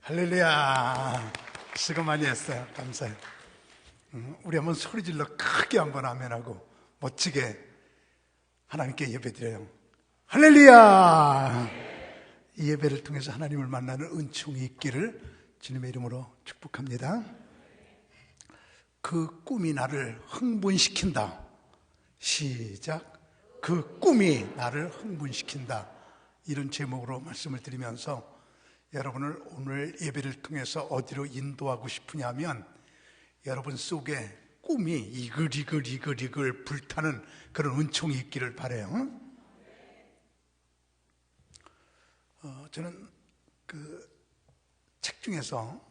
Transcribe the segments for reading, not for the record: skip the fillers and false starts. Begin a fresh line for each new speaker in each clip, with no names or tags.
할렐루야. 수고 많이 했어요. 감사해요. 우리 한번 소리질러 크게 한번 아멘하고 멋지게 하나님께 예배드려요. 할렐루야. 이 예배를 통해서 하나님을 만나는 은총이 있기를 주님의 이름으로 축복합니다. 그 꿈이 나를 흥분시킨다. 시작. 그 꿈이 나를 흥분시킨다. 이런 제목으로 말씀을 드리면서 여러분을 오늘 예배를 통해서 어디로 인도하고 싶으냐면 여러분 속에 꿈이 이글이글 불타는 그런 은총이 있기를 바라요. 저는 그 책 중에서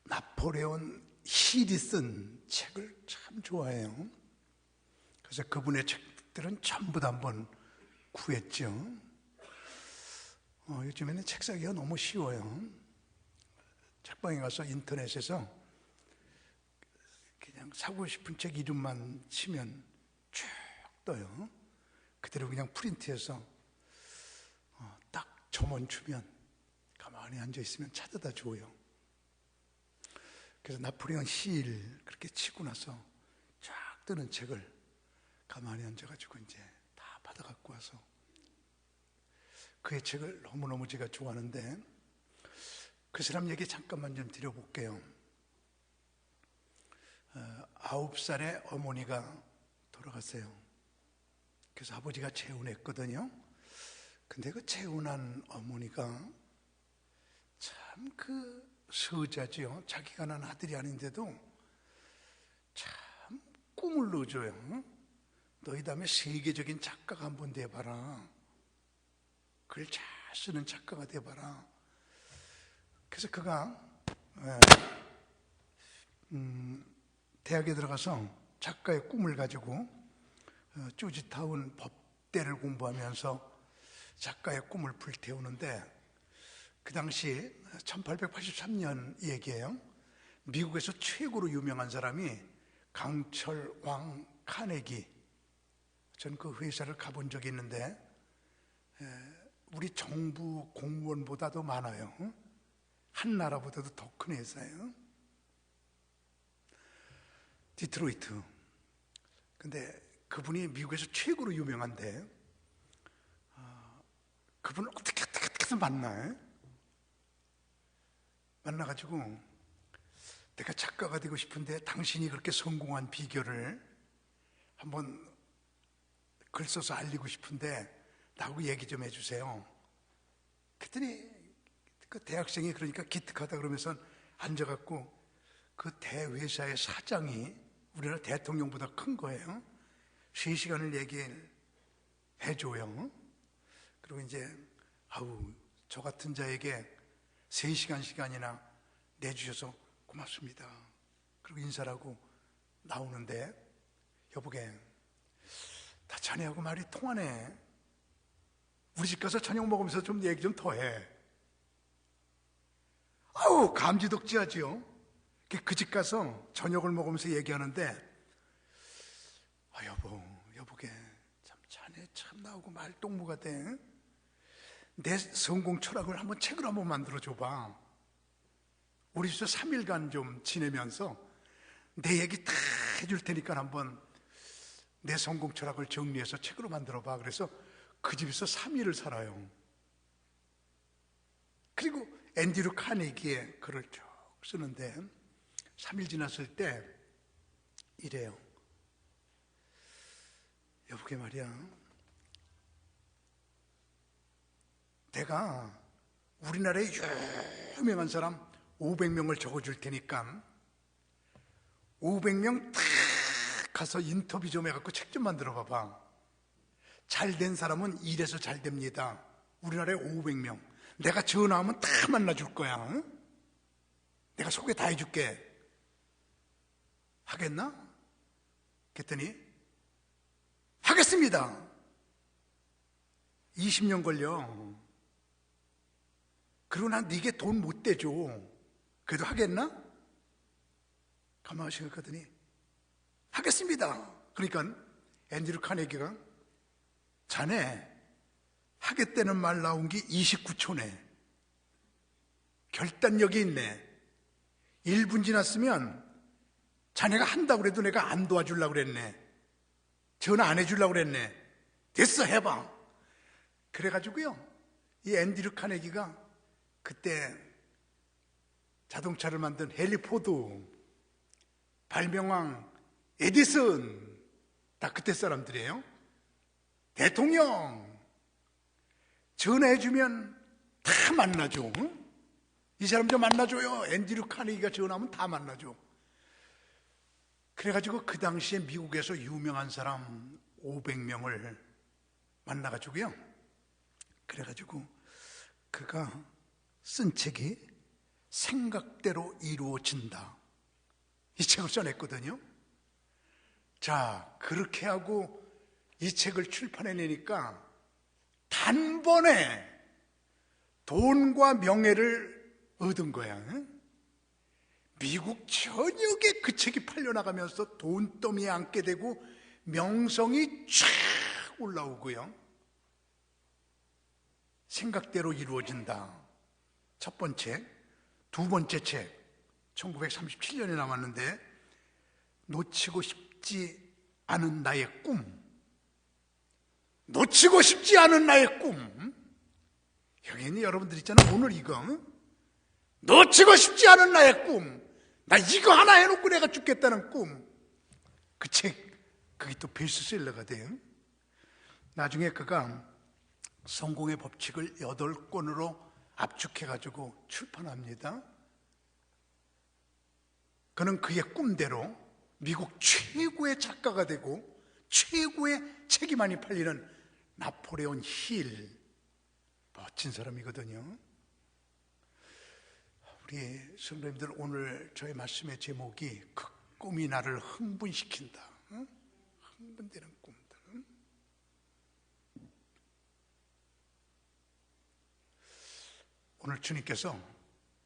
나폴레온 힐이 쓴 책을 참 좋아해요. 그래서 그분의 책들은 전부 다 한번 구했죠. 요즘에는 책 사기가 너무 쉬워요. 책방에 가서 인터넷에서 그냥 사고 싶은 책 이름만 치면 쭉 떠요. 그대로 그냥 프린트해서 딱 점원 주면 가만히 앉아있으면 찾아다 줘요. 그래서 나폴레옹 힐 그렇게 치고 나서 쫙 뜨는 책을 가만히 앉아가지고 이제 다 받아갖고 와서 그의 책을 너무너무 제가 좋아하는데 그 사람 얘기 잠깐만 좀 드려볼게요. 9살에 어머니가 돌아갔어요. 그래서 아버지가 재혼했거든요. 근데 그 재혼한 어머니가 참 그 서자지요. 자기가 난 아들이 아닌데도 참 꿈을 넣어줘요. 너희 다음에 세계적인 작가가 한번 돼봐라. 글 잘 쓰는 작가가 돼봐라. 그래서 그가 대학에 들어가서 작가의 꿈을 가지고 조지타운 법대를 공부하면서 작가의 꿈을 불태우는데 그 당시 1883년 얘기예요. 미국에서 최고로 유명한 사람이 강철 왕 카네기. 전 그 회사를 가본 적이 있는데 우리 정부 공무원보다도 많아요. 한 나라보다도 더 큰 회사예요. 디트로이트. 근데 그분이 미국에서 최고로 유명한데 그분을 어떻게 해서 만나요? 만나가지고 내가 작가가 되고 싶은데 당신이 그렇게 성공한 비결을 한번 글 써서 알리고 싶은데 나하고 얘기 좀 해주세요. 그랬더니 그 대학생이 그러니까 기특하다 그러면서 앉아갖고 그 대회사의 사장이 우리나라 대통령보다 큰 거예요. 3시간을 얘기해줘요. 그리고 이제 저 같은 자에게 3시간 시간이나 내주셔서 고맙습니다. 그리고 인사를 하고 나오는데 여보게 나 자네하고 말이 통하네. 우리 집 가서 저녁 먹으면서 좀 얘기 좀 더 해. 감지덕지하지요. 그 집 가서 저녁을 먹으면서 얘기하는데 여보게 참 자네 참 나오고 말동무가 돼. 내 성공 철학을 한번 책으로 한번 만들어 줘봐. 우리 집에서 3일간 좀 지내면서 내 얘기 다 해줄 테니까 한번 내 성공 철학을 정리해서 책으로 만들어 봐. 그래서 그 집에서 3일을 살아요. 그리고 앤드류 카네기의 글을 쭉 쓰는데 3일 지났을 때 이래요. 여보게 말이야, 내가 우리나라의 유명한 사람 500명을 적어줄 테니까 500명 다 가서 인터뷰 좀 해갖고 책 좀 만들어 봐봐. 잘된 사람은 이래서 잘 됩니다. 우리나라에 500명. 내가 전화하면 다 만나줄 거야. 응? 내가 소개 다 해줄게. 하겠나? 그랬더니 하겠습니다. 20년 걸려. 그리고 난 네게 돈 못 대줘. 그래도 하겠나? 가만히 생각하더니 하겠습니다. 그러니까 앤드류 카네기가 자네 하겠다는 말 나온 게 29초네. 결단력이 있네. 1분 지났으면 자네가 한다고 그래도 내가 안 도와주려고 그랬네. 전화 안 해주려고 그랬네. 됐어, 해봐. 그래가지고요, 이 앤드류 카네기가 그때 자동차를 만든 헨리 포드, 발명왕 에디슨, 다 그때 사람들이에요. 대통령 전화해주면 다 만나죠. 이 사람 좀 만나줘요. 앤드류 카네기가 전화하면 다 만나죠. 그래가지고 그 당시에 미국에서 유명한 사람 500명을 만나가지고요, 그래가지고 그가 쓴 책이 생각대로 이루어진다, 이 책을 써냈거든요. 자, 그렇게 하고 이 책을 출판해내니까 단번에 돈과 명예를 얻은 거야. 미국 전역에 그 책이 팔려나가면서 돈더미에 앉게 되고 명성이 쫙 올라오고요. 생각대로 이루어진다, 첫 번째. 두 번째 책, 1937년에 나왔는데 놓치고 싶지 않은 나의 꿈. 놓치고 싶지 않은 나의 꿈. 여기 있는 여러분들 있잖아, 오늘 이거 놓치고 싶지 않은 나의 꿈, 나 이거 하나 해놓고 내가 죽겠다는 꿈. 그 책, 그게 또 베스트셀러가 돼요. 나중에 그가 성공의 법칙을 8권으로 압축해가지고 출판합니다. 그는 그의 꿈대로 미국 최고의 작가가 되고 최고의 책이 많이 팔리는 나폴레온 힐, 멋진 사람이거든요. 우리 성도님들, 오늘 저의 말씀의 제목이 그 꿈이 나를 흥분시킨다. 흥분되는 꿈들. 오늘 주님께서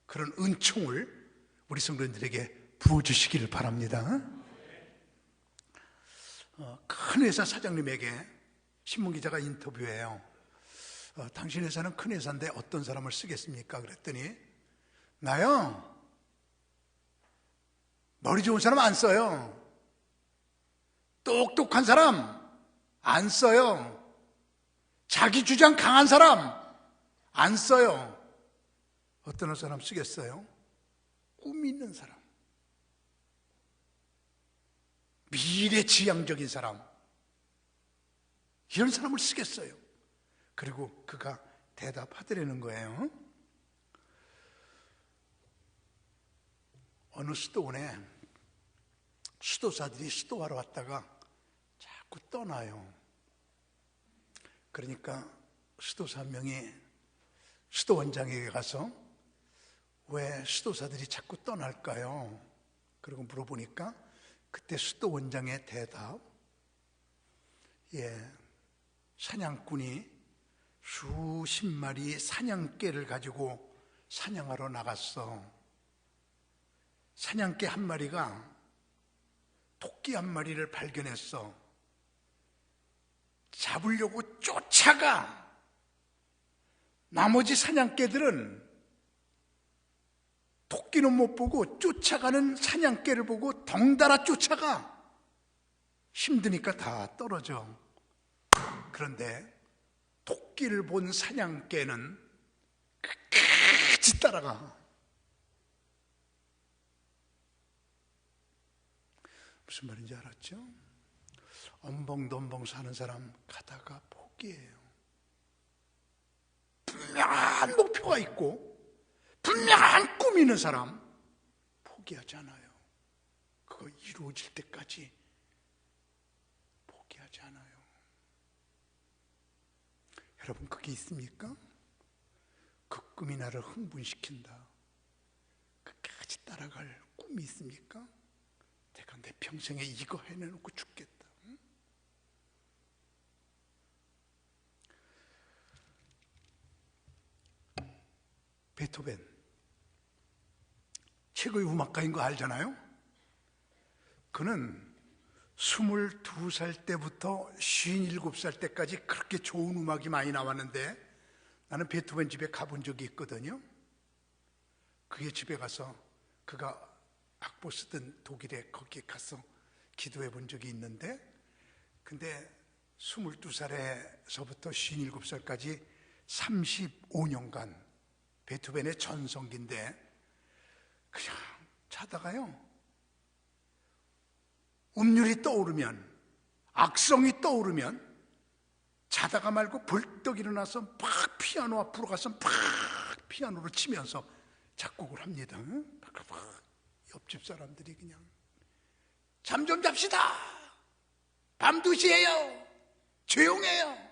그런 은총을 우리 성도님들에게 부어주시기를 바랍니다. 큰 회사 사장님에게 신문기자가 인터뷰해요. 당신 회사는 큰 회사인데 어떤 사람을 쓰겠습니까? 그랬더니, 나요, 머리 좋은 사람 안 써요. 똑똑한 사람 안 써요. 자기 주장 강한 사람 안 써요. 어떤 사람 쓰겠어요? 꿈 있는 사람, 미래지향적인 사람, 이런 사람을 쓰겠어요. 그리고 그가 대답하더라는 거예요. 어느 수도원에 수도사들이 수도하러 왔다가 자꾸 떠나요. 그러니까 수도사 한 명이 수도원장에게 가서 왜 수도사들이 자꾸 떠날까요? 그러고 물어보니까 그때 수도원장의 대답, 사냥꾼이 수십 마리 사냥개를 가지고 사냥하러 나갔어. 사냥개 한 마리가 토끼 한 마리를 발견했어. 잡으려고 쫓아가. 나머지 사냥개들은 토끼는 못 보고 쫓아가는 사냥개를 보고 덩달아 쫓아가. 힘드니까 다 떨어져. 그런데 토끼를 본 사냥개는 끝까지 따라가. 무슨 말인지 알았죠? 엄벙덤벙 사는 사람 가다가 포기해요. 분명한 목표가 있고 분명한 꿈이 있는 사람 포기하지 않아요. 그거 이루어질 때까지 포기하지 않아요. 여러분, 그게 있습니까? 그 꿈이 나를 흥분시킨다, 끝까지 따라갈 꿈이 있습니까? 내가 내 평생에 이거 해내놓고 죽겠다. 베토벤, 최고의 음악가인 거 알잖아요? 그는 22살 때부터 57살 때까지 그렇게 좋은 음악이 많이 나왔는데, 나는 베토벤 집에 가본 적이 있거든요. 그의 집에 가서 그가 악보 쓰던 독일에 거기에 가서 기도해 본 적이 있는데, 근데 22살에서부터 57살까지 35년간 베토벤의 전성기인데, 그냥 자다가요, 음률이 떠오르면, 악성이 떠오르면 자다가 말고 벌떡 일어나서 막 피아노 앞으로 가서 막 피아노를 치면서 작곡을 합니다. 옆집 사람들이 그냥 잠 좀 잡시다, 밤 2시예요, 조용해요.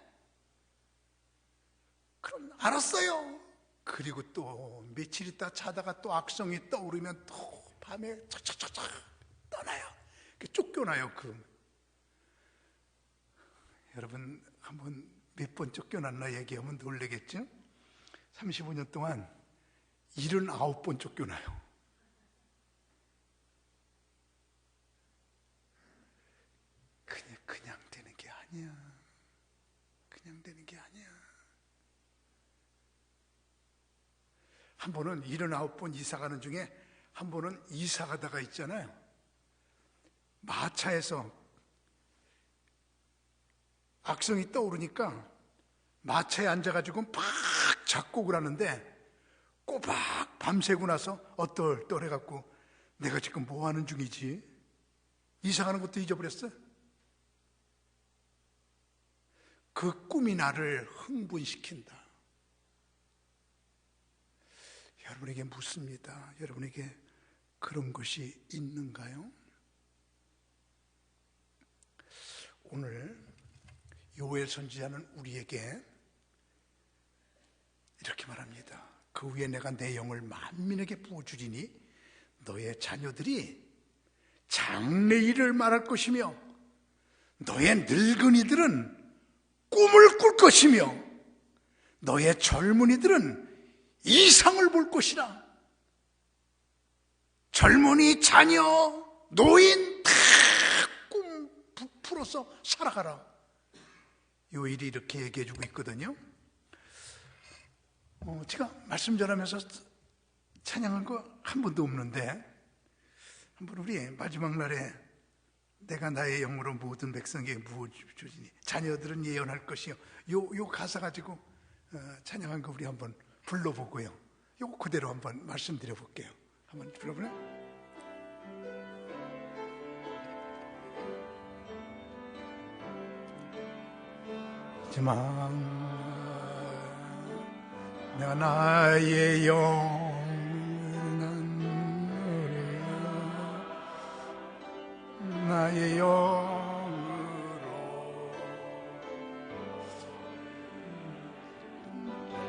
그럼 알았어요. 그리고 또 며칠 있다 자다가 또 악성이 떠오르면 또 밤에 착착착착 떠나요. 쫓겨나요. 여러분 한번 몇 번 쫓겨났나 얘기하면 놀라겠죠? 35년 동안 79번 쫓겨나요. 그냥 되는 게 아니야. 그냥 되는 게 아니야. 한 번은 79번 이사 가는 중에 한 번은 이사 가다가 있잖아요, 마차에서 악성이 떠오르니까 마차에 앉아가지고 막 작곡을 하는데, 꼬박 밤새고 나서 어떨떨해갖고 내가 지금 뭐 하는 중이지? 이사 가는 것도 잊어버렸어. 그 꿈이 나를 흥분시킨다. 여러분에게 묻습니다. 여러분에게 그런 것이 있는가요? 오늘 요엘 선지자는 우리에게 이렇게 말합니다. 그 후에 내가 내 영을 만민에게 부어주리니 너의 자녀들이 장래일을 말할 것이며 너의 늙은이들은 꿈을 꿀 것이며 너의 젊은이들은 이상을 볼 것이라. 젊은이, 자녀, 노인 다 꿈 부풀어서 살아가라. 요일이 이렇게 얘기해주고 있거든요. 제가 말씀 전하면서 찬양한 거 한 번도 없는데, 한번 우리 마지막 날에 내가 나의 영으로 모든 백성에게 부어주리니 자녀들은 예언할 것이요, 요 가사 가지고 찬양한 거 우리 한번 불러보고요, 요거 그대로 한번 말씀드려 볼게요. 한번 불러보네. 하지만 내가 나의 영을 나의 영으로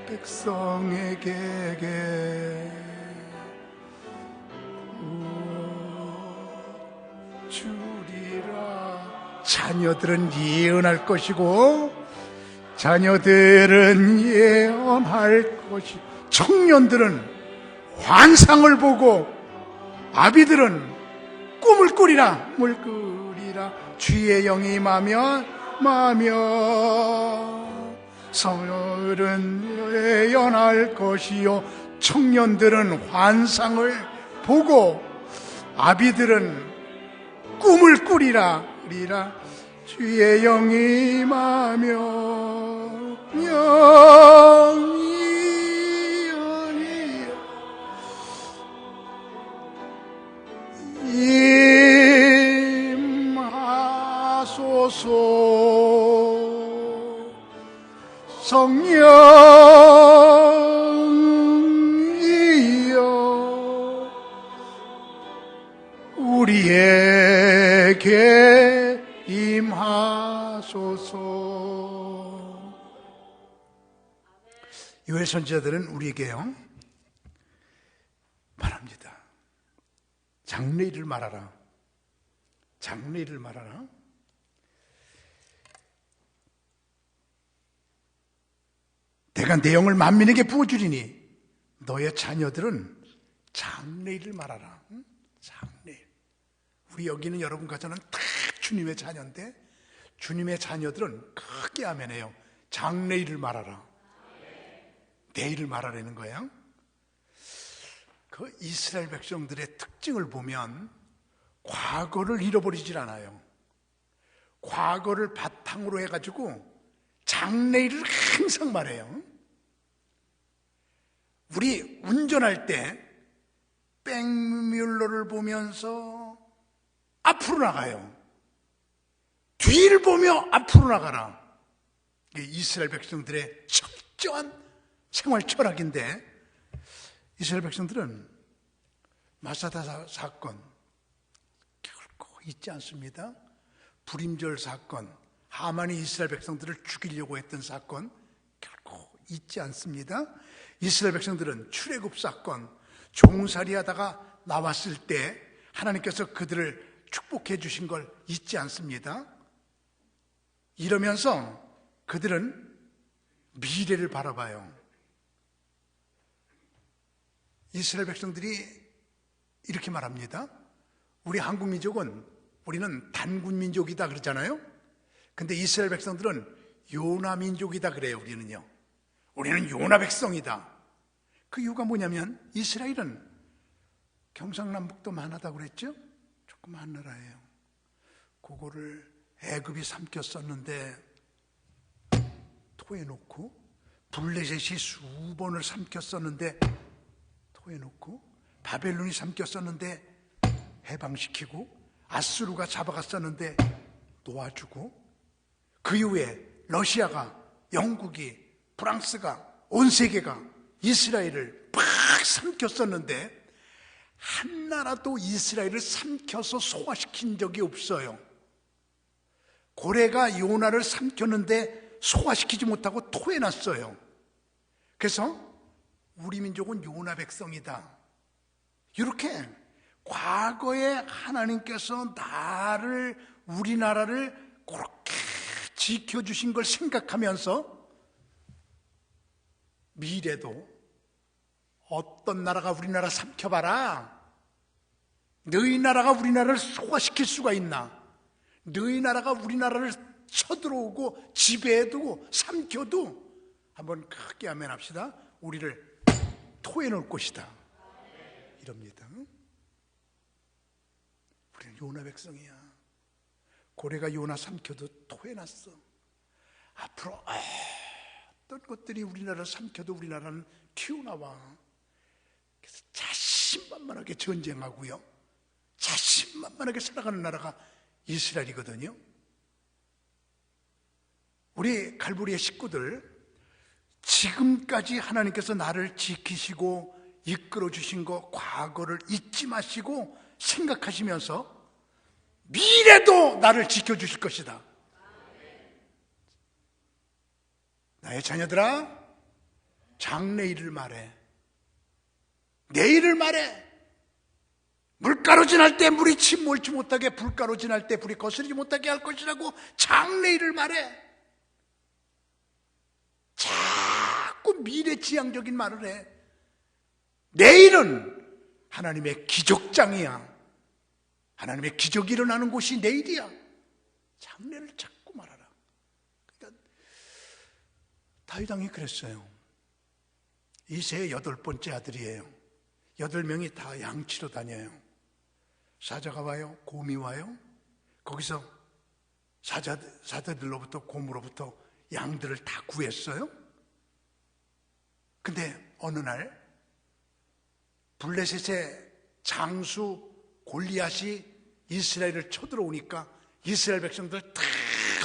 백성에게 주리라. 자녀들은 예언할 것이고 자녀들은 예언할 것이, 청년들은 환상을 보고 아비들은 꿈을 꾸리라. 주의 영이 임하며 성녀들은 예언할 것이요 청년들은 환상을 보고 아비들은 꿈을 꾸리라. 주의 영이 임하며 영이 임하소서. 성령이여 우리에게 임하소서. 요엘 선지자들은 우리에게요 말합니다. 장래일을 말하라. 장래일을 말하라. 내가 내 영을 만민에게 부어주리니 너의 자녀들은 장래일을 말하라. 장래일. 우리 여기는 여러분 가정은 다 주님의 자녀인데 주님의 자녀들은 크게 아멘해요. 장래일을 말하라. 내일을 말하라는 거예요. 그 이스라엘 백성들의 특징을 보면 과거를 잃어버리질 않아요. 과거를 바탕으로 해가지고 장래일을 항상 말해요. 우리 운전할 때 백뮬러를 보면서 앞으로 나가요. 뒤를 보며 앞으로 나가라. 이게 이스라엘 백성들의 철저한 생활 철학인데, 이스라엘 백성들은 마사다 사건 결코 잊지 않습니다. 불임절 사건, 하만이 이스라엘 백성들을 죽이려고 했던 사건 결코 잊지 않습니다. 이스라엘 백성들은 출애굽 사건, 종살이 하다가 나왔을 때 하나님께서 그들을 축복해 주신 걸 잊지 않습니다. 이러면서 그들은 미래를 바라봐요. 이스라엘 백성들이 이렇게 말합니다. 우리 한국 민족은 우리는 단군 민족이다 그러잖아요. 근데 이스라엘 백성들은 요나 민족이다 그래요. 우리는 요나 백성이다. 그 이유가 뭐냐면 이스라엘은 경상남북도 만하다고 그랬죠. 조그마한 나라예요. 그거를 애굽이 삼켰었는데 토해놓고, 블레셋이 수번을 삼켰었는데 토해놓고, 바벨론이 삼켰었는데 해방시키고, 아수르가 잡아갔었는데 놓아주고, 그 이후에 러시아가, 영국이, 프랑스가, 온 세계가 이스라엘을 팍 삼켰었는데 한 나라도 이스라엘을 삼켜서 소화시킨 적이 없어요. 고래가 요나를 삼켰는데 소화시키지 못하고 토해놨어요. 그래서 우리 민족은 요나 백성이다. 이렇게 과거에 하나님께서 우리나라를 그렇게 지켜주신 걸 생각하면서 미래도 어떤 나라가 우리나라 삼켜봐라. 너희 나라가 우리나라를 소화시킬 수가 있나? 너희 나라가 우리나라를 쳐들어오고 지배해두고 삼켜도 한번 크게 아멘 합시다. 우리를 토해놓을 것이다. 이럽니다. 우리는 요나 백성이야. 고래가 요나 삼켜도 토해놨어. 앞으로 어떤 것들이 우리나라를 삼켜도 우리나라는 튀어나와. 그래서 자신만만하게 전쟁하고요, 자신만만하게 살아가는 나라가 이스라엘이거든요. 우리 갈보리의 식구들, 지금까지 하나님께서 나를 지키시고 이끌어 주신 거 과거를 잊지 마시고 생각하시면서 미래도 나를 지켜주실 것이다. 나의 자녀들아, 장래일을 말해. 내일을 말해. 물가로 지날 때 물이 침 몰지 못하게, 불가로 지날 때 불이 거스르지 못하게 할 것이라고 장래일을 말해. 자꾸 미래지향적인 말을 해. 내일은 하나님의 기적장이야. 하나님의 기적이 일어나는 곳이 내일이야. 장래를 자꾸 말하라. 그러니까 다윗 왕이 그랬어요. 이새의 8번째 아들이에요. 8명이 다 양치러 다녀요. 사자가 와요, 곰이 와요. 거기서 사자들로부터, 곰으로부터 양들을 다 구했어요. 근데 어느 날 블레셋의 장수 골리앗이 이스라엘을 쳐들어오니까 이스라엘 백성들 다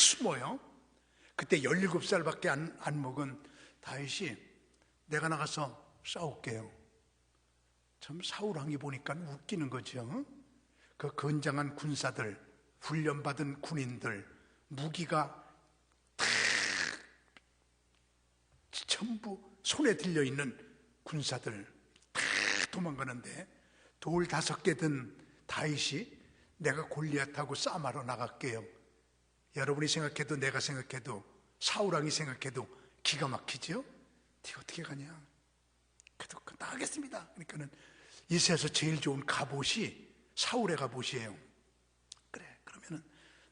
숨어요. 그때 17살밖에 안 먹은 다윗이 내가 나가서 싸울게요. 참 사울 왕이 보니까 웃기는 거죠. 그 건장한 군사들, 훈련받은 군인들, 무기가 다 전부 손에 들려있는 군사들 다 도망가는데 돌 5개 든 다윗이 내가 골리앗하고 싸움하러 나갈게요. 여러분이 생각해도 내가 생각해도 사울 왕이 생각해도 기가 막히죠? 어떻게 가냐? 그래도 나가겠습니다. 그러니까는 이스라엘에서 제일 좋은 갑옷이 사울의 갑옷이에요. 그래, 그러면은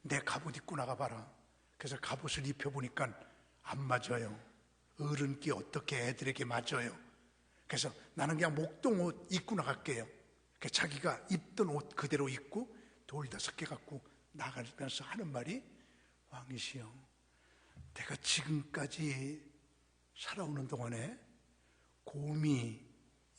내 갑옷 입고 나가봐라. 그래서 갑옷을 입혀보니까 안 맞아요. 어른기 어떻게 애들에게 맞아요? 그래서 나는 그냥 목동 옷 입고 나갈게요. 그래서 자기가 입던 옷 그대로 입고 돌 5개 갖고 나가면서 하는 말이, 왕이시여, 내가 지금까지 살아오는 동안에 곰이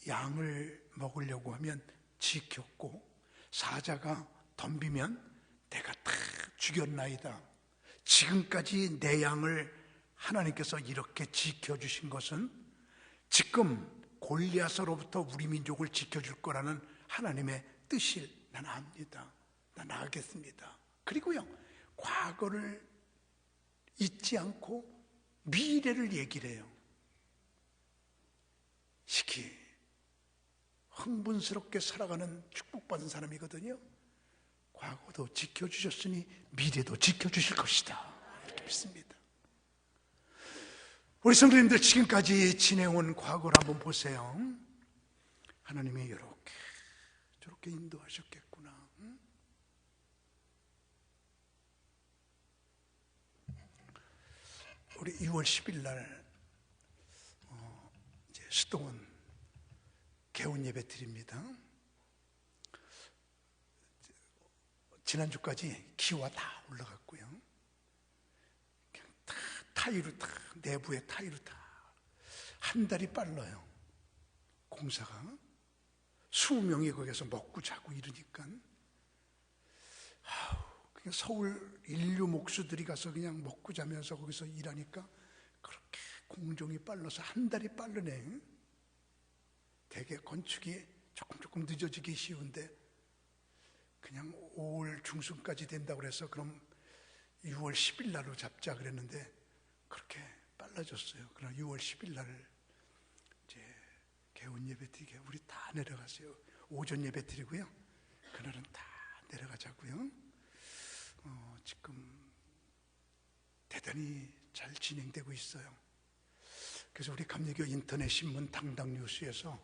양을 먹으려고 하면 지켰고 사자가 덤비면 내가 다 죽였나이다. 지금까지 내 양을 하나님께서 이렇게 지켜주신 것은 지금 골리앗으로부터 우리 민족을 지켜줄 거라는 하나님의 뜻을 나는 압니다. 나 나가겠습니다. 그리고요, 과거를 잊지 않고 미래를 얘기를 해요. 시키 흥분스럽게 살아가는 축복받은 사람이거든요. 과거도 지켜주셨으니 미래도 지켜주실 것이다, 이렇게 믿습니다. 우리 성도님들, 지금까지 지내온 과거를 한번 보세요. 하나님이 이렇게 저렇게 인도하셨겠구나. 우리 6월 10일 날 이제 수도원 개원 예배 드립니다. 지난주까지 기와 다 올라갔고요. 그냥 다 타일로 다 내부에 타일로 다 한 달이 빨라요. 공사가 20명이 거기서 먹고 자고 이러니까 그냥 서울 인류 목수들이 가서 그냥 먹고 자면서 거기서 일하니까 그렇게 공정이 빨라서 한 달이 빠르네. 대개 건축이 조금 늦어지기 쉬운데 그냥 5월 중순까지 된다고 그래서 그럼 6월 10일 날로 잡자 그랬는데 그렇게 빨라졌어요. 그러나 6월 10일 날 이제 개원 예배 드리게 우리 다 내려가세요. 오전 예배 드리고요. 그날은 다 내려가자고요. 지금 대단히 잘 진행되고 있어요. 그래서 우리 감리교 인터넷 신문 당당 뉴스에서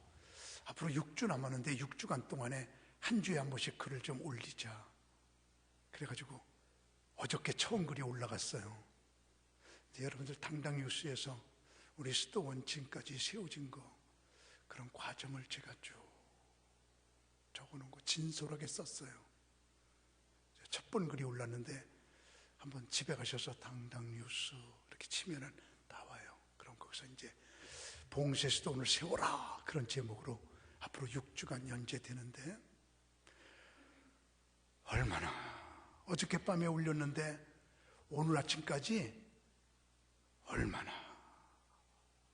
앞으로 6주 남았는데 6주간 동안에 한 주에 한 번씩 글을 좀 올리자. 그래가지고 어저께 처음 글이 올라갔어요. 이제 여러분들 당당 뉴스에서 우리 수도원 지금까지 세워진 거 그런 과정을 제가 쭉 적어놓은 거 진솔하게 썼어요. 첫 번 글이 올랐는데 한번 집에 가셔서 당당 뉴스 이렇게 치면은 나와요. 그럼 거기서 이제 봉쇄 수도원을 세워라 그런 제목으로 앞으로 6주간 연재되는데 얼마나 어저께 밤에 올렸는데 오늘 아침까지 얼마나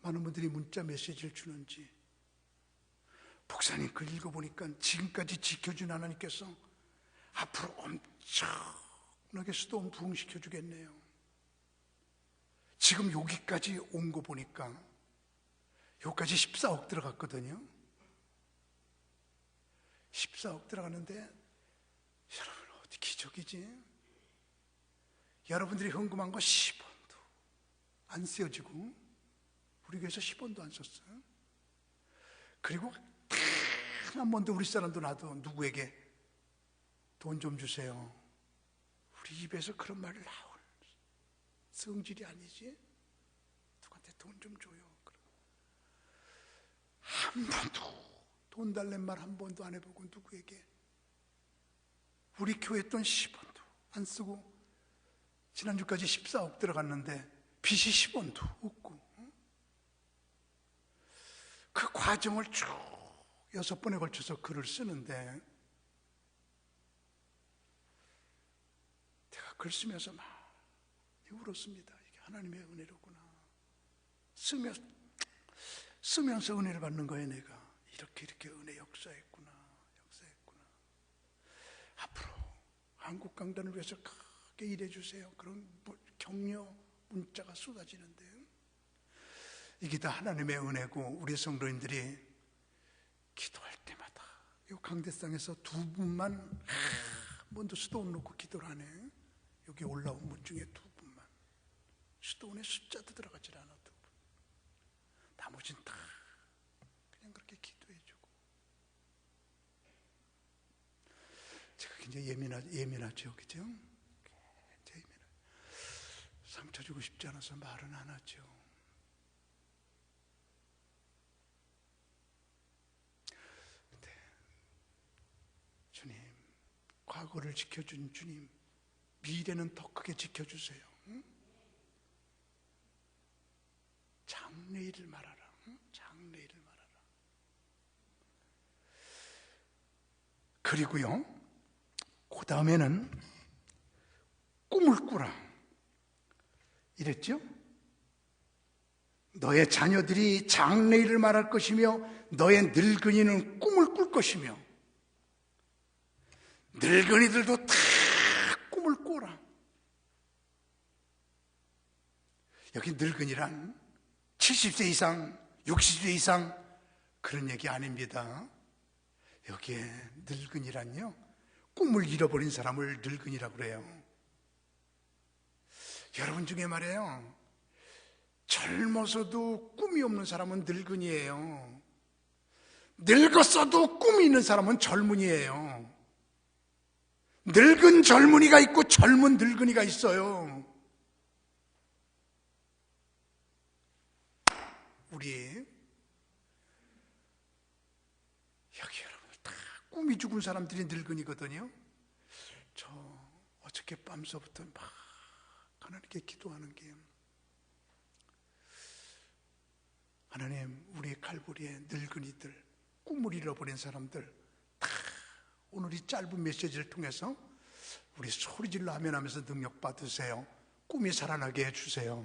많은 분들이 문자 메시지를 주는지. 목사님 글 읽어보니까 지금까지 지켜준 하나님께서 앞으로 엄청나게 수도원 부흥시켜 주겠네요. 지금 여기까지 온 거 보니까 여기까지 14억 들어갔거든요. 14억 들어가는데 여러분 어디 기적이지? 여러분들이 헌금한 거 10원도 안 쓰여지고 우리 교회에서 10원도 안 썼어요. 그리고 단 한 번도 우리 사람도 나도 누구에게 돈 좀 주세요. 우리 입에서 그런 말을 나올 성질이 아니지. 누구한테 돈 좀 줘요. 한 번도 돈 달란 말 한 번도 안 해보고 누구에게 우리 교회 돈 10원도 안 쓰고 지난주까지 14억 들어갔는데 빚이 10원도 없고 그 과정을 쭉 6번에 걸쳐서 글을 쓰는데 제가 글 쓰면서 많이 울었습니다. 이게 하나님의 은혜로구나. 쓰면서 은혜를 받는 거예요. 내가 이렇게 은혜 역사했구나. 앞으로 한국 강단을 위해서 크게 일해주세요. 그런 격려 문자가 쏟아지는데 이게 다 하나님의 은혜고 우리 성도님들이 기도할 때마다 이 강대상에서 두 분만 한 번도 수도원 놓고 기도를 하네. 여기 올라온 분 중에 두 분만 수도원에 숫자도 들어가질 않아. 두 분. 나머지는 다 그냥 그렇게 기도해주고. 제가 굉장히 예민하죠, 그죠? 굉장히 상처 주고 싶지 않아서 말은 안 하죠. 과거를 지켜준 주님, 미래는 더 크게 지켜주세요. 응? 장래일을 말하라. 응? 장래일을 말하라. 그리고요, 그 다음에는 꿈을 꾸라 이랬죠? 너의 자녀들이 장래일을 말할 것이며 너의 늙은이는 꿈을 꿀 것이며, 늙은이들도 다 꿈을 꿔라. 여기 늙은이란 70세 이상, 60세 이상 그런 얘기 아닙니다. 여기에 늙은이란요, 꿈을 잃어버린 사람을 늙은이라고 그래요. 여러분 중에 말이에요, 젊어서도 꿈이 없는 사람은 늙은이에요. 늙었어도 꿈이 있는 사람은 젊은이에요. 늙은 젊은이가 있고 젊은 늙은이가 있어요. 우리 여기 여러분들 다 꿈이 죽은 사람들이 늙은이거든요. 저 어저께 밤서부터 막 하나님께 기도하는 게, 하나님, 우리 칼부리의 늙은이들, 꿈을 잃어버린 사람들 다 오늘 이 짧은 메시지를 통해서 우리 소리질러 아멘하면서 능력 받으세요. 꿈이 살아나게 해주세요.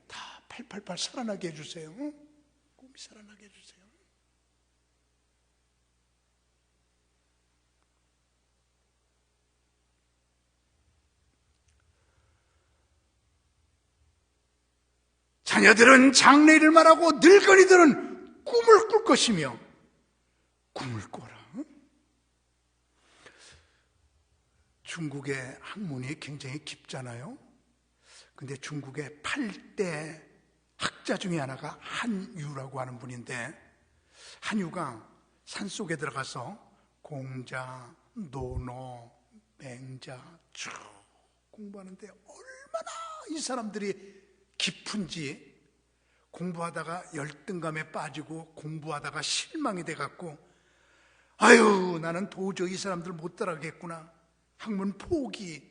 다 888 살아나게 해주세요. 꿈이 살아나게 해주세요. 자녀들은 장래일을 말하고 늙은이들은 꿈을 꿀 것이며, 꿈을 꿔라. 중국의 학문이 굉장히 깊잖아요. 근데 중국의 8대 학자 중에 하나가 한유라고 하는 분인데, 한유가 산속에 들어가서 공자, 논어, 맹자 쭉 공부하는데 얼마나 이 사람들이 깊은지, 공부하다가 열등감에 빠지고 공부하다가 실망이 돼갖고, 아유, 나는 도저히 이 사람들 못 따라가겠구나, 학문 포기.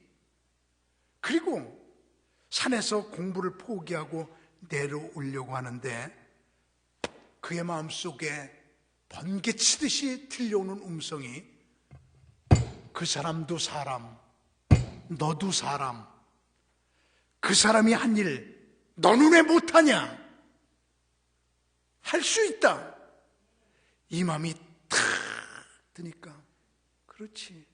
그리고 산에서 공부를 포기하고 내려오려고 하는데, 그의 마음속에 번개치듯이 들려오는 음성이, 그 사람도 사람, 너도 사람, 그 사람이 한 일 너는 왜 못하냐? 할 수 있다. 이 마음이 탁 드니까, 그렇지,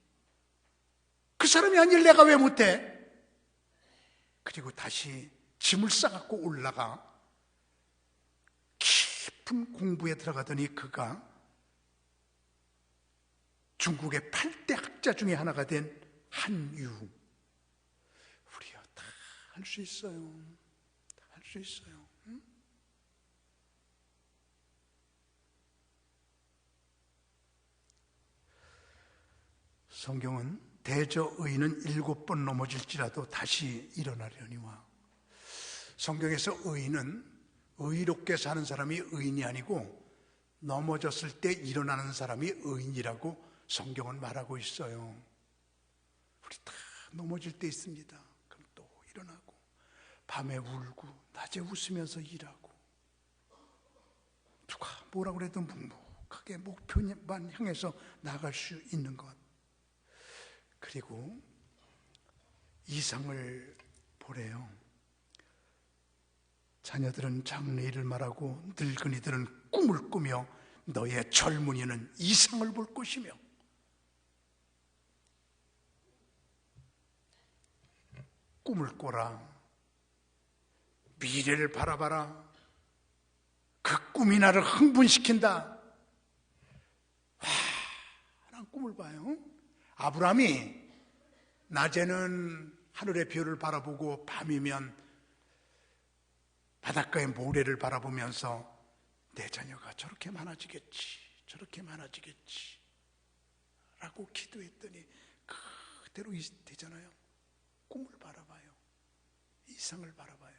그 사람이 한 일 내가 왜 못해? 그리고 다시 짐을 싸갖고 올라가 깊은 공부에 들어가더니 그가 중국의 8대 학자 중에 하나가 된 한유. 우리요, 다 할 수 있어요. 다 할 수 있어요. 응? 성경은 대저 의인은 7번 넘어질지라도 다시 일어나려니와. 성경에서 의인은 의롭게 사는 사람이 의인이 아니고 넘어졌을 때 일어나는 사람이 의인이라고 성경은 말하고 있어요. 우리 다 넘어질 때 있습니다. 그럼 또 일어나고, 밤에 울고 낮에 웃으면서 일하고, 누가 뭐라고 그래도 묵묵하게 목표만 향해서 나갈 수 있는 것. 그리고 이상을 보래요. 자녀들은 장래일을 말하고 늙은이들은 꿈을 꾸며 너의 젊은이는 이상을 볼 것이며. 꿈을 꿔라. 미래를 바라봐라. 그 꿈이 나를 흥분시킨다. 와, 난 꿈을 봐요. 아브라함이 낮에는 하늘의 별을 바라보고 밤이면 바닷가의 모래를 바라보면서 내 자녀가 저렇게 많아지겠지, 저렇게 많아지겠지 라고 기도했더니 그대로 되잖아요. 꿈을 바라봐요. 이상을 바라봐요.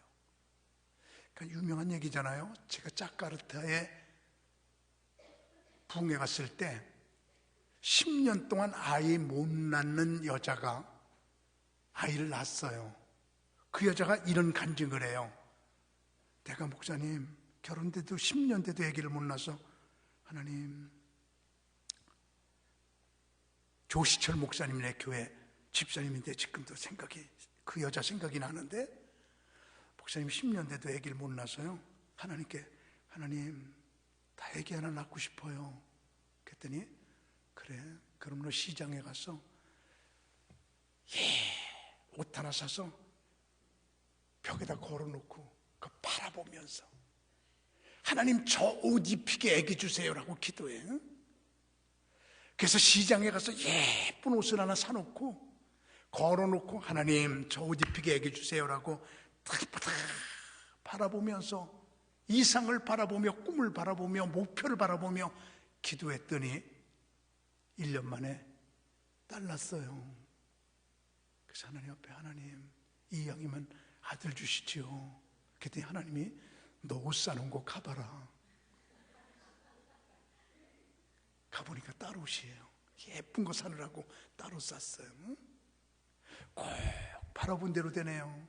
그러니까 유명한 얘기잖아요. 제가 자카르타에 부흥회 갔을 때 10년 동안 아이 못 낳는 여자가 아이를 낳았어요. 그 여자가 이런 간증을 해요. 내가 목사님 결혼돼도 10년 돼도 아기를 못 낳아서 하나님, 조시철 목사님네 교회 집사님인데 지금도 생각이, 그 여자 생각이 나는데, 목사님 10년 돼도 아기를 못 낳아서요 하나님께, 하나님 나 아기 하나 낳고 싶어요. 그랬더니 그래, 그럼 너 시장에 가서 옷 하나 사서 벽에다 걸어놓고 그 바라보면서 하나님 저 옷 입히게 아기 주세요라고 기도해. 그래서 시장에 가서 예쁜 옷을 하나 사놓고 걸어놓고 하나님 저 옷 입히게 아기 주세요라고 딱 바라보면서 이상을 바라보며 꿈을 바라보며 목표를 바라보며 기도했더니 1년 만에 딸 낳았어요. 그래서 하나님 앞에, 하나님 이왕이면 아들 주시지요. 그랬더니 하나님이 너 옷 사놓은 거 가봐라. 가보니까 딸 옷이에요. 예쁜 거 사느라고 딸 옷 샀어요. 꼭 바라본 대로 되네요.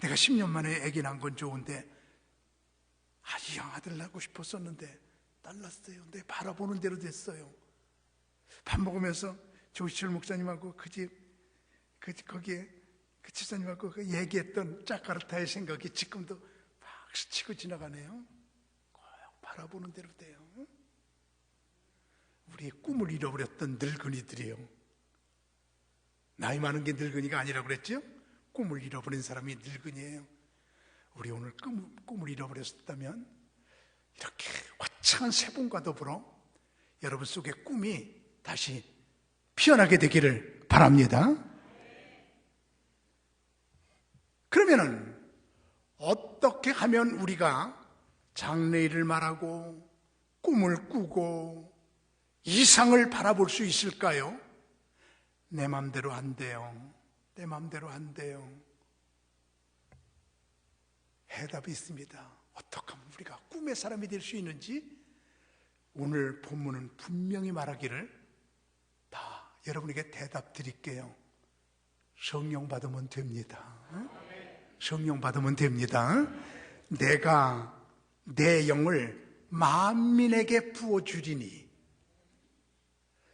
내가 10년 만에 아기 낳은 건 좋은데 이왕 아들 낳고 싶었었는데 딸 낳았어요. 내 바라보는 대로 됐어요. 밥 먹으면서 조시철 목사님하고 거기에 그 집사님하고 그 얘기했던 자카르타의 생각이 지금도 막 스치고 지나가네요. 꼭 바라보는 대로 돼요. 우리의 꿈을 잃어버렸던 늙은이들이요. 나이 많은 게 늙은이가 아니라고 그랬죠? 꿈을 잃어버린 사람이 늙은이에요. 우리 오늘 꿈을 잃어버렸다면 이렇게 화창한 새봄과 더불어 여러분 속의 꿈이 다시 피어나게 되기를 바랍니다. 그러면은 어떻게 하면 우리가 장래일을 말하고 꿈을 꾸고 이상을 바라볼 수 있을까요? 내 맘대로 안 돼요. 내 맘대로 안 돼요. 해답이 있습니다. 어떻게 하면 우리가 꿈의 사람이 될 수 있는지 오늘 본문은 분명히 말하기를 다 여러분에게 대답 드릴게요. 성령 받으면 됩니다. 성령 받으면 됩니다. 내가 내 영을 만민에게 부어주리니,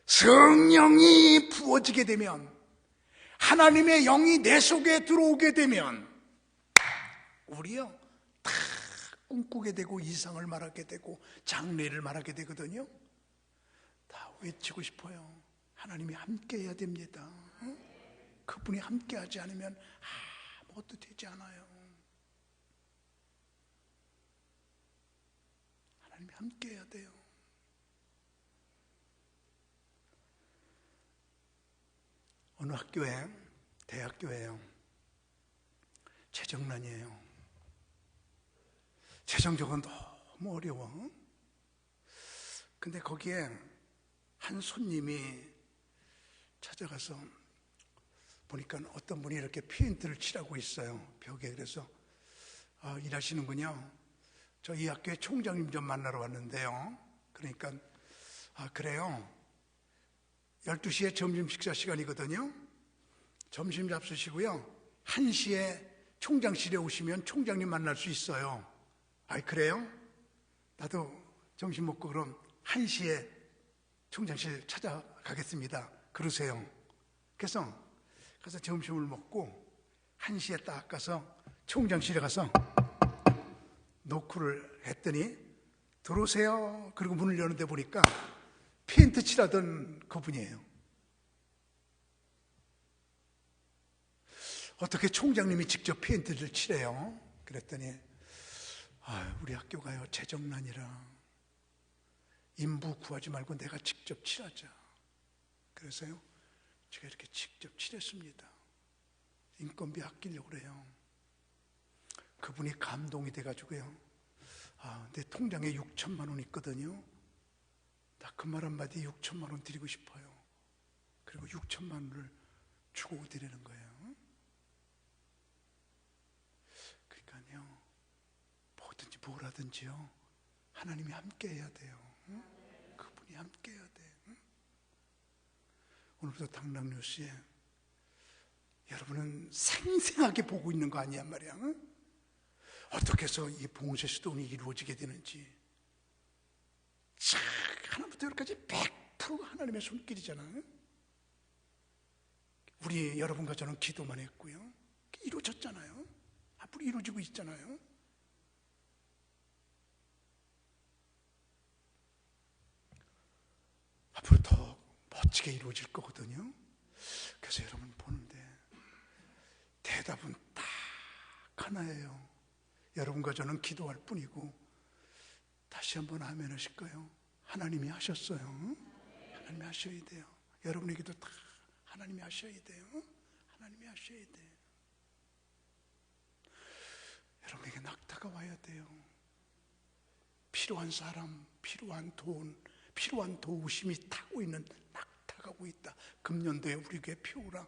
성령이 부어지게 되면, 하나님의 영이 내 속에 들어오게 되면 우리요 다 꿈꾸게 되고 이상을 말하게 되고 장래를 말하게 되거든요. 다 외치고 싶어요. 하나님이 함께 해야 됩니다. 그분이 함께 하지 않으면 아무것도 되지 않아요. 하나님이 함께 해야 돼요. 어느 학교에, 대학교에요, 재정난이에요. 재정적으로 너무 어려워. 근데 거기에 한 손님이 찾아가서 보니까 어떤 분이 이렇게 페인트를 칠하고 있어요, 벽에. 그래서 일하시는군요. 저 이 학교의 총장님 좀 만나러 왔는데요. 그러니까 그래요, 12시에 점심 식사 시간이거든요. 점심 잡수시고요 1시에 총장실에 오시면 총장님 만날 수 있어요. 그래요? 나도 점심 먹고 그럼 1시에 총장실 찾아가겠습니다. 그러세요. 그래서 점심을 먹고 1시에 딱 가서 총장실에 가서 노크를 했더니 들어오세요. 그리고 문을 여는데 보니까 페인트 칠하던 그분이에요. 어떻게 총장님이 직접 페인트를 칠해요? 그랬더니 우리 학교가요 재정난이라 인부 구하지 말고 내가 직접 칠하자. 그래서요 제가 이렇게 직접 칠했습니다. 인건비 아끼려고 그래요. 그분이 감동이 돼가지고요, 내 통장에 6천만 원 있거든요. 나 그 말 한마디에 6천만 원 드리고 싶어요. 그리고 6천만 원을 주고 드리는 거예요. 그러니까요, 뭐든지 뭘 하든지요 하나님이 함께 해야 돼요. 그분이 함께 해야 돼. 오늘도 당락뉴스에 여러분은 생생하게 보고 있는 거 아니야 말이야. 응? 어떻게 해서 이 봉쇄 수도원이 이루어지게 되는지 하나부터 열까지 100% 하나님의 손길이잖아. 응? 우리 여러분과 저는 기도만 했고요, 이루어졌잖아요. 앞으로 이루어지고 있잖아요. 앞으로 더 멋지게 이루어질 거거든요. 그래서 여러분 보는데 대답은 딱 하나예요. 여러분과 저는 기도할 뿐이고, 다시 한번 아멘 하실까요? 하나님이 하셨어요. 하나님이 하셔야 돼요. 여러분에게도 다 하나님이 하셔야 돼요. 하나님이 하셔야 돼요. 여러분에게 낙타가 와야 돼요. 필요한 사람, 필요한 돈, 필요한 도우심이 타고 있는 낙타가 오고 있다. 금년도에 우리 교회 표우랑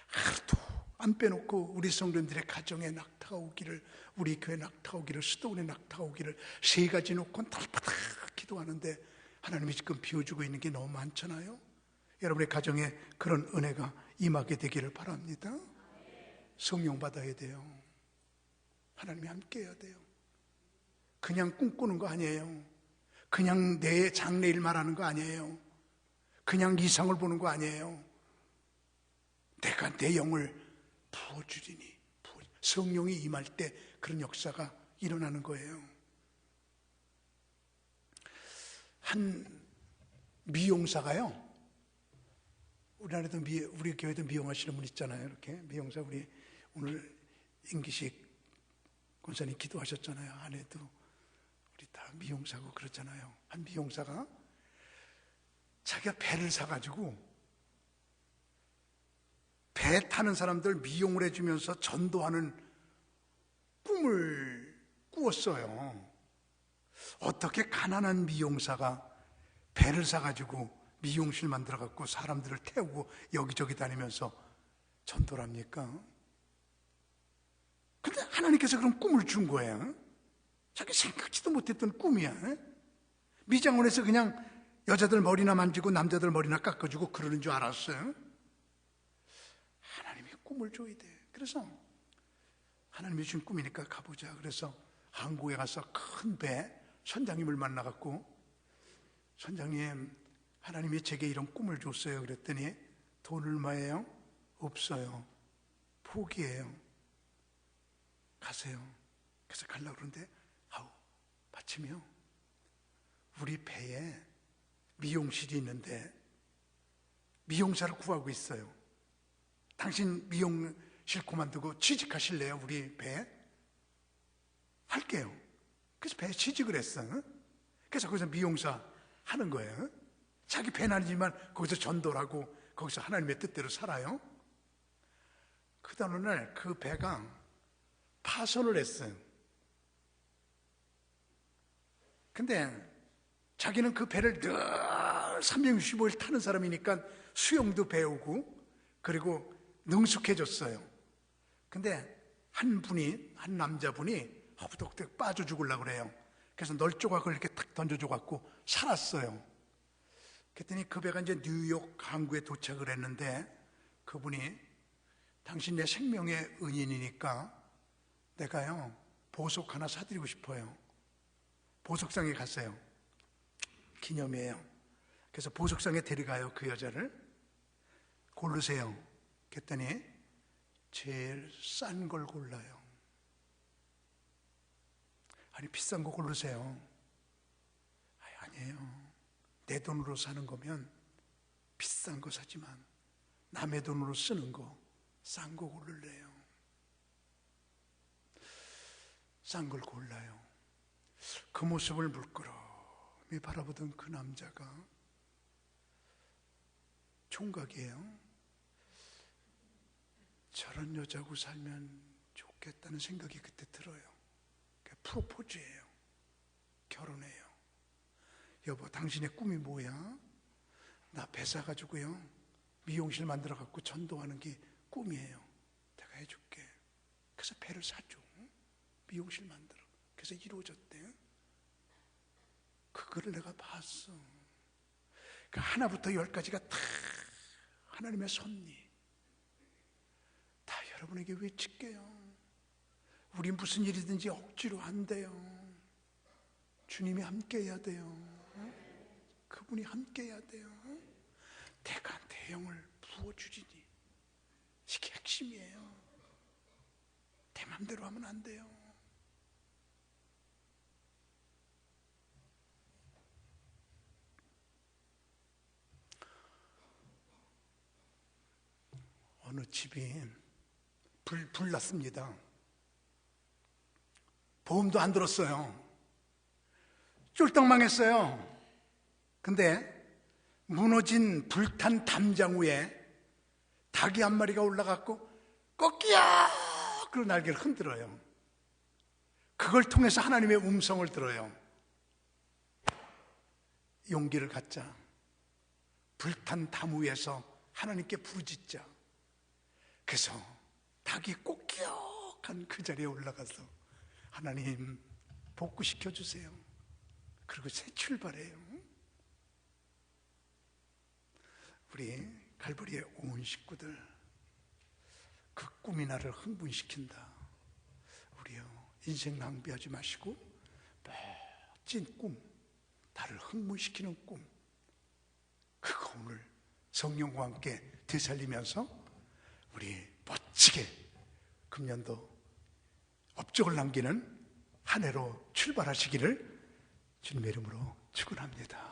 하루도 안 빼놓고 우리 성도님들의 가정에 낙타가 오기를, 우리 교회 낙타가 오기를, 수도원에 낙타가 오기를 세 가지 놓고 달바닥 기도하는데 하나님이 지금 비워주고 있는 게 너무 많잖아요. 여러분의 가정에 그런 은혜가 임하게 되기를 바랍니다. 성령 받아야 돼요. 하나님이 함께 해야 돼요. 그냥 꿈꾸는 거 아니에요. 그냥 내 장래일 말하는 거 아니에요. 그냥 이상을 보는 거 아니에요. 내가 내 영을 부어주리니, 성령이 임할 때 그런 역사가 일어나는 거예요. 한 미용사가요, 우리나라에도 우리 교회도 미용하시는 분 있잖아요. 이렇게 미용사, 우리 오늘 임기식 권사님 기도하셨잖아요. 아내도 우리 다 미용사고 그렇잖아요. 한 미용사가 자기가 배를 사가지고 배 타는 사람들 미용을 해주면서 전도하는 꿈을 꾸었어요. 어떻게 가난한 미용사가 배를 사가지고 미용실 만들어갖고 사람들을 태우고 여기저기 다니면서 전도를 합니까? 근데 하나님께서 그런 꿈을 준 거예요. 자기 생각지도 못했던 꿈이야. 미장원에서 그냥 여자들 머리나 만지고 남자들 머리나 깎아주고 그러는 줄 알았어요. 하나님이 꿈을 줘야 돼. 그래서 하나님이 준 꿈이니까 가보자. 그래서 한국에 가서 큰 배 선장님을 만나갖고, 선장님, 하나님이 제게 이런 꿈을 줬어요. 그랬더니 돈 얼마예요? 없어요. 포기해요. 가세요. 그래서 가려고 그러는데 마침요, 우리 배에 미용실이 있는데 미용사를 구하고 있어요. 당신 미용실 그만두고 취직하실래요? 우리 배에? 할게요. 그래서 배에 취직을 했어요. 그래서 거기서 미용사 하는 거예요. 자기 배는 아니지만 거기서 전도를 하고 거기서 하나님의 뜻대로 살아요. 그러던 어느 날 그 배가 파손을 했어요. 근데 자기는 그 배를 늘 365일 타는 사람이니까 수영도 배우고 그리고 능숙해졌어요. 근데 한 남자분이 허브덕덕 빠져 죽으려고 그래요. 그래서 널조각을 이렇게 탁 던져줘갖고 살았어요. 그랬더니 그 배가 이제 뉴욕 항구에 도착을 했는데 그분이, 당신 내 생명의 은인이니까 내가요 보석 하나 사드리고 싶어요. 보석상에 갔어요. 기념이에요. 그래서 보석상에 데려가요. 그 여자를 고르세요. 그랬더니 제일 싼 걸 골라요. 아니, 비싼 거 고르세요. 아니에요. 내 돈으로 사는 거면 비싼 거 사지만 남의 돈으로 쓰는 거, 싼 거 고를래요. 싼 걸 골라요. 그 모습을 물끄러미 바라보던 그 남자가 총각이에요. 저런 여자하고 살면 좋겠다는 생각이 그때 들어요. 프로포즈예요. 결혼해요. 여보, 당신의 꿈이 뭐야? 나 배 사가지고요 미용실 만들어갖고 전도하는 게 꿈이에요. 내가 해줄게. 그래서 배를 사줘. 미용실 만들어. 그래서 이루어졌대. 그거를 내가 봤어. 그러니까 하나부터 10까지가 다 하나님의 섭리 다 여러분에게 외칠게요. 우리 무슨 일이든지 억지로 안 돼요. 주님이 함께 해야 돼요. 그분이 함께 해야 돼요. 대간 대형을 부어주지니 이게 핵심이에요. 내 맘대로 하면 안 돼요. 어느 집이 불 났습니다. 보험도 안 들었어요. 쫄딱 망했어요. 근데 무너진 불탄 담장 위에 닭이 한 마리가 올라갔고 꺾이야! 그리고 날개를 흔들어요. 그걸 통해서 하나님의 음성을 들어요. 용기를 갖자. 불탄 담 위에서 하나님께 부르짖자. 그래서 닭이 꼭기역한 그 자리에 올라가서 하나님 복구시켜 주세요. 그리고 새 출발해요. 우리 갈보리의 온 식구들 그 꿈이 나를 흥분시킨다. 우리요 인생 낭비하지 마시고 멋진 꿈, 나를 흥분시키는 꿈, 그거 오늘 성령과 함께 되살리면서 우리 멋지게 금년도 업적을 남기는 한 해로 출발하시기를 주님의 이름으로 축원합니다.